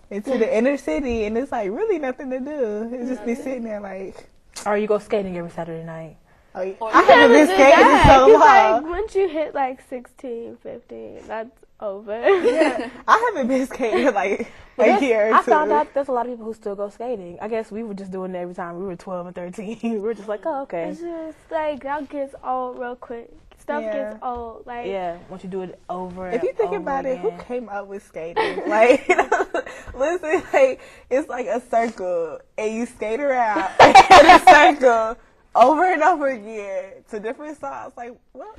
into the inner city, and it's like really nothing to do. It's just be sitting there like. Or you go skating every Saturday night. Oh, yeah. I haven't been skating in so long. Like, once you hit like 16, 15, that's over. Yeah, I haven't been skating like a year or two. I found out there's a lot of people who still go skating. I guess we were just doing it every time we were 12 and 13. We were just like, oh, okay. It's just like that gets old real quick. Stuff gets old. Like, yeah, once you do it over and if you think over about again. it, who came up with skating? Like, listen, like it's like a circle, and you skate around in a circle over and over again to different songs. Like, what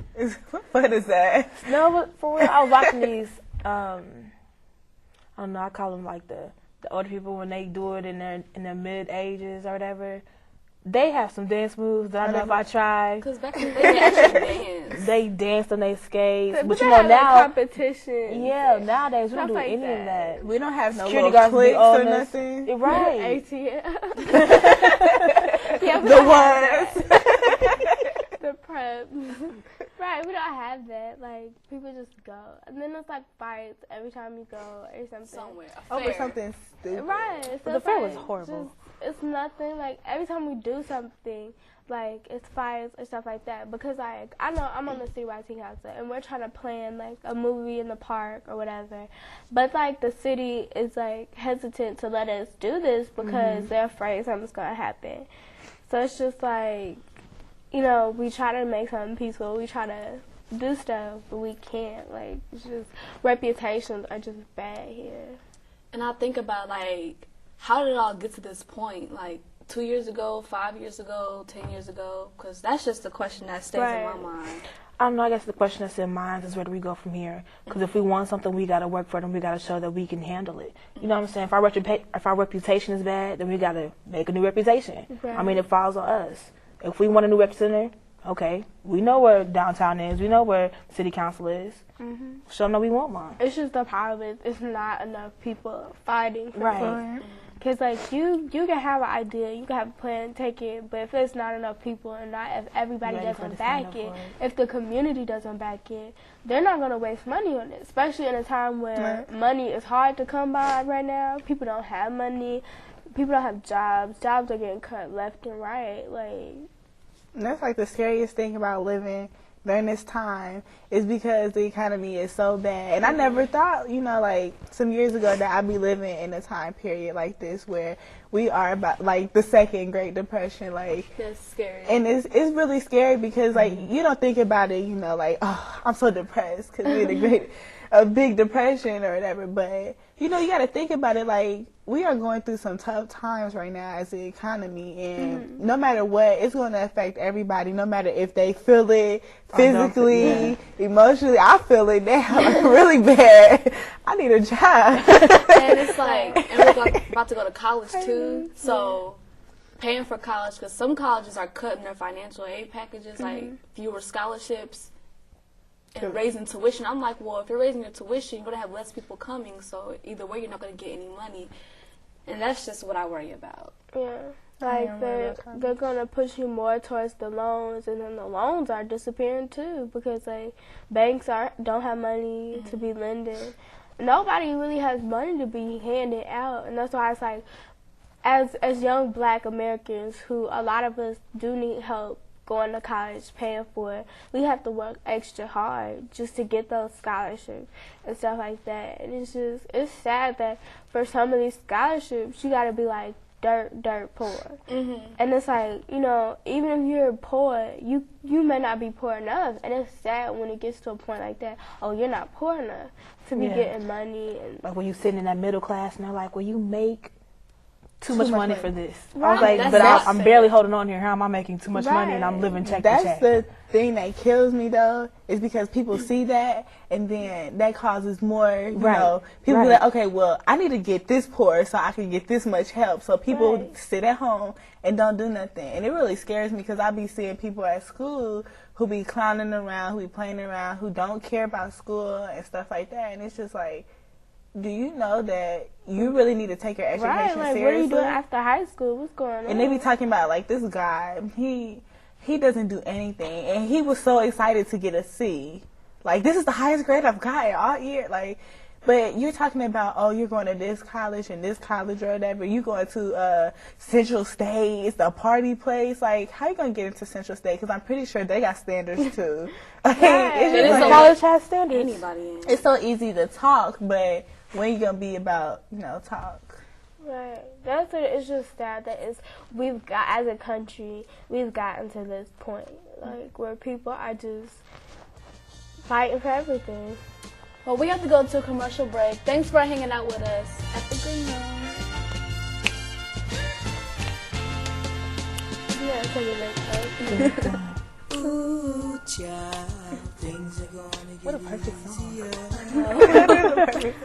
fun is that? No, but for real, I was watching these. I don't know. I call them like the older people when they do it in their mid ages or whatever. They have some dance moves that I know if I try. Because back in the day, they actually danced. They danced on their skates. But you know, now, competition. Yeah, nowadays we don't do like any that. of that. We don't have no Security little guards cliques or us. nothing. Right. ATM. The ones. The prep. Right, we don't have that. Like, people just go. And then it's like fights every time you go or something. Somewhere. Over something stupid. Right. So But the fair was horrible. It's nothing. Like, every time we do something, like, it's fights or stuff like that. Because, like, I know I'm on the Citywide Teen Council, and we're trying to plan, like, a movie in the park or whatever. But, like, the city is, like, hesitant to let us do this because they're afraid something's going to happen. So it's just, like, you know, we try to make something peaceful. We try to do stuff, but we can't. Like, it's just, reputations are just bad here. And I think about, like, how did it all get to this point? Like, 2 years ago, 5 years ago, 10 years ago? Because that's just the question that stays in my mind. I don't know. I guess the question that's in mind is where do we go from here? Because if we want something, we got to work for it, and we got to show that we can handle it. You know what I'm saying? If our reputation is bad, then we got to make a new reputation. Right. I mean, it falls on us. If we want a new rec center, okay, we know where downtown is. We know where city council is. Show them that we want one. It's just the problem is it's not enough people fighting for Right. it. Because, like, you can have an idea, you can have a plan, take it, but if there's not enough people and not if everybody doesn't back it, if the community doesn't back it, they're not going to waste money on it, especially in a time where money is hard to come by right now. People don't have money. People don't have jobs. Jobs are getting cut left and right. Like, and that's like the scariest thing about living during this time is because the economy is so bad. And I never thought, you know, like some years ago that I'd be living in a time period like this where we are about like the second Great Depression. Like, that's scary. And it's really scary because like you don't think about it, you know, like, oh, I'm so depressed because we're in a big depression or whatever. But you know, you got to think about it like we are going through some tough times right now as the economy, and no matter what, it's going to affect everybody, no matter if they feel it physically, emotionally. I feel it now, like, really bad. I need a job. And it's like, and we're about to go to college too, so paying for college, because some colleges are cutting their financial aid packages, like fewer scholarships, and raising tuition. I'm like, well, if you're raising your tuition, you're going to have less people coming, so either way, you're not going to get any money. And that's just what I worry about. yeah. Like, they're going to push you more towards the loans, and then the loans are disappearing, too, because, like, banks don't have money to be lending. Nobody really has money to be handed out, and that's why it's like, as young Black Americans, who a lot of us do need help going to college, paying for it, we have to work extra hard just to get those scholarships and stuff like that. And it's sad that for some of these scholarships, you got to be like dirt poor. And it's like, you know, even if you're poor, you may not be poor enough. And it's sad when it gets to a point like that, oh, you're not poor enough to be getting money. And like when you're sitting in that middle class and they're like, well, you make too much money for this. Right. I was like, That's but not I'm fair. barely holding on here. How am I making too much money and I'm living check to That's check? the thing that kills me, though, is because people see that, and then that causes more, you know, people be like, okay, well, I need to get this poor so I can get this much help. So people sit at home and don't do nothing. And it really scares me because I be seeing people at school who be clowning around, who be playing around, who don't care about school and stuff like that. And it's just like, do you know that you really need to take your education like, seriously? what are you doing after high school? What's going on? And they be talking about, like, this guy, he doesn't do anything. And he was so excited to get a C. Like, this is the highest grade I've gotten all year. Like, But you're talking about, oh, you're going to this college and this college or whatever. You going to Central State, it's the party place. Like, how you going to get into Central State? Because I'm pretty sure they got standards, too. College has standards. Anybody in. It's so easy to talk, but when you going to be about, talk? Right. That's what it's just sad that we've got, as a country, we've gotten to this point, like, where people are just fighting for everything. Well, we have to go to a commercial break. Thanks for hanging out with us at the Green Room. Yeah, it's like a Ooh, child, things are gonna get What a perfect song. easier.